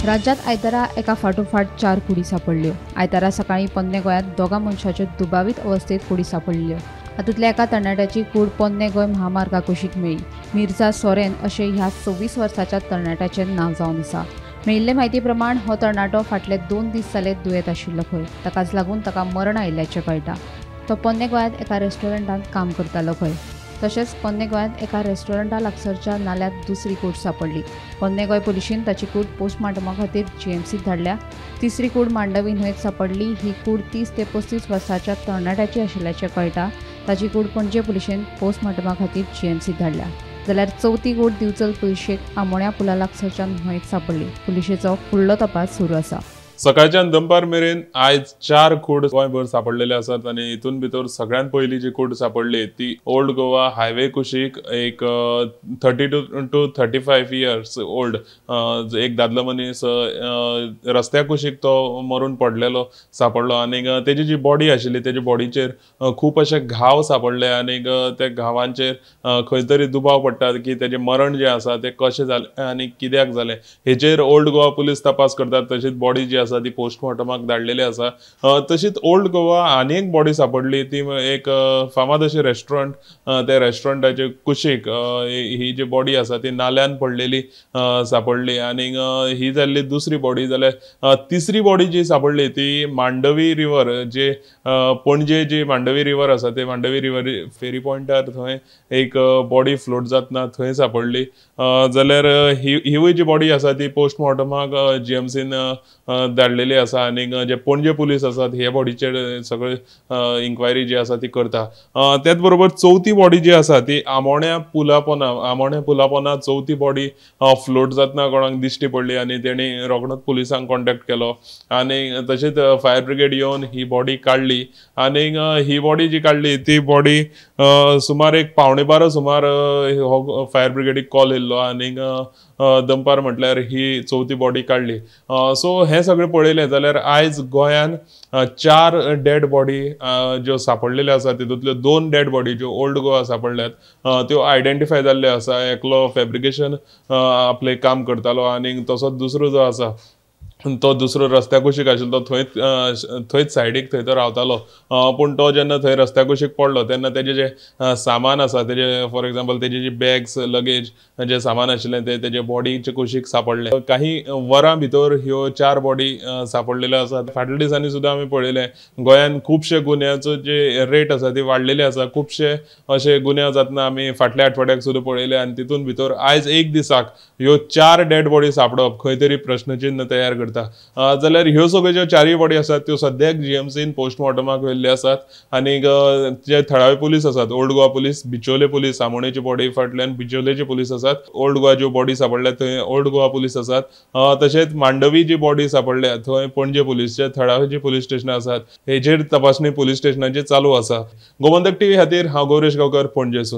राज्यात आयतारा एका फाटोफाट 4 कुडी सापडल्यो। आयतारा सकाळी पोन्ने गोंयांत दोगा मनशांच्यो दुबावीत अवस्थेत कुडी सापडल्यो। हातूंतल्या एका तरणाट्याची कूड पोन्ने गोंय महामार्गा कुशीक मेळ्ळी। मिर्झा सोरेन अशें ह्या 26 वर्साच्या तरणाट्याचें नांव जावन आसा। मेळिल्ले म्हायती प्रमाण हो तरणाटो फाटले 2 दीस जाले दुयेत आशिल्लो खंय, ताकाच लागून ताका मरण आयिल्ल्याचें कळटा। तो पोन्ने गोंयांत एका रेस्टॉरंटांत काम करतालो खंय। तशेंच पोन्ने गोंयांत एका रेस्टॉरंटा लागसरच्या नाल्यात दुसरी कूड सापडली। पोन्ने गोंय पुलिशेन ताची कूड पोस्टमार्टमा खातीर जीएमसीत धाडल्या। तिसरी कूड मांडवी न्हंयत सापडली। ही कूड 30 ते 35 वर्साच्या तरणाट्याची आशिल्ल्याचें कळटा। ताची कूड पणजे पुलिशेन पोस्टमार्टमा खातीर जीएमसीत धाडल्या। जाल्यार चवथी कूड दिवचल पुलिशेक आमोण्या पुला लागसरच्या न्हंयत सापडली। पुलिशेचो फुडलो तपास सुरू आसा। सकाळच्यान दनपार मेरेन आयज 4 कूड गोंयभर सापडलेले आसात आनी हितून भितर सगळ्यात पयली जी कूड सापडली ती ओल्ड गोवा हायवे कुशीक एक 32 to 35 इयर्स ओल्ड एक दादलो मनीस रस्त्या कुशीक तो मरून पडलेलो सापडलो आनी तेजी जी बॉडी आशिल्ली तेजे बॉडीचेर खूब अशे घाव सापडले आनी त्या घावांचेर खंय तरी दुबाव पडटा की तेजें मरण जें आसा तें कशें जालें आनी कित्याक जालें हेचेर ओल्ड गोवा पुलीस तपास करतात। तशीच बॉडी जी आसा ती पोस्टमार्टमाक धाडलेली आसा। तशीच ओल्ड गोवा आनी एक बॉडी सापडली ती एक फामाद अशें रेस्टॉरंट त्या रेस्टॉरंटाचे कुशीक ही जी बॉडी आसा ती नाल्यान पडलेली सापडली आनी ही जाल्ली दुसरी बॉडी। जाल्यार तिसरी बॉडी जी सापडली ती मांडवी रिवर जे पणजे जी मांडवी रिवर आसा ते मांडवी रिवर फेरी पॉइंटार थंय एक बॉडी फ्लोट जातना थंय सापडली। जाल्यार ही जी बॉडी आसा ती पोस्टमार्टमाक जीएमसीन धाडलेली आसा आनी जे पणजे पुलीस आसात हे बॉडीचेर सगळे इन्क्वायरी जी आसा ती करता। त्याच बरोबर चवथी बॉडी जी आसा ती आमोण्या पुला पोंदा चवथी बॉडी फ्लोट जातना कोणाक दिश्टी पडली आनी तेणी रोखडोच पुलिसांक कॉन्टॅक्ट केलो आनी तशेंच फायर ब्रिगेड येवन ही बॉडी काडली आनी ही बॉडी जी काडली ती बॉडी सुमार एक 11:15 सुमार हो फायर ब्रिगेडीक कॉल येयल्लो आनी दनपार म्हटल्यार ही चवथी बॉडी काडली। सो हे सगळे पळयलें जाल्यार आयज गोंयान 4 डेड बॉडी ज्यो सापडलेल्यो आसा तितूंतल्यो 2 डेड बॉडी ज्यो ओल्ड गोवा सापडल्यात त्यो आयडेंटिफाय जाल्ल्यो आसा। एकलो फॅब्रिकेशन आपलें काम करतालो आनी तसोच दुसरो जो आसा तो दुसरो रस्त्या कुशीक आशिल्लो थंयच सायडीक थंय तो रावतालो पूण तो जेन्ना थंय रस्त्या कुशीक पडलो तेन्ना तेजें जें सामान आसा तेजे फॉर एग्जांपल तेजे जी बॅग्स लगेज जें सामान आशिल्लें तें तेजे बॉडीचे कुशीक सापडलें। काही वरां भितर ह्यो 4 बॉडी सापडलेल्यो आसात। फाटल्या दिसांनी सुद्दां आमी पळयलें गोंयान खुबशे गुन्यांचो जे रेट आसा ती वाडलेली आसा। खुबशे अशे गुन्यांव जातना आमी फाटल्या आठवड्याक सुद्दां पळयले आनी तितून भितर आयज एक दिसाक ह्यो 4 डेड बॉडी सापडप खंय तरी प्रश्नचिन्ह तयार करता। जाल्यार ह्यो सगळ्यो ज्यो 4 बॉडी आसात त्यो सद्याक जीएमसीन पोस्टमार्टमाक व्हेल्ल्यो आसात आनी जे थळावे पुलीस आसात old Goa police, Bicholim police, आमोणेची बॉडी फाटल्यान बिचोलेची पुलीस आसात, ओल्ड गोवा ज्यो बॉडी सापडल्या थंय ओल्ड गोवा पुलीस आसात। तशेंच मांडवी जी बॉडी सापडल्या थंय पणजे पुलीस जे थळावेची पुलीस स्टेशनां आसात हेचेर तपासणी पुलीस स्टेशनाची चालू आसा। गोमंतक टीव्ही खातीर हांव गौरेश गांवकर पणजेसून।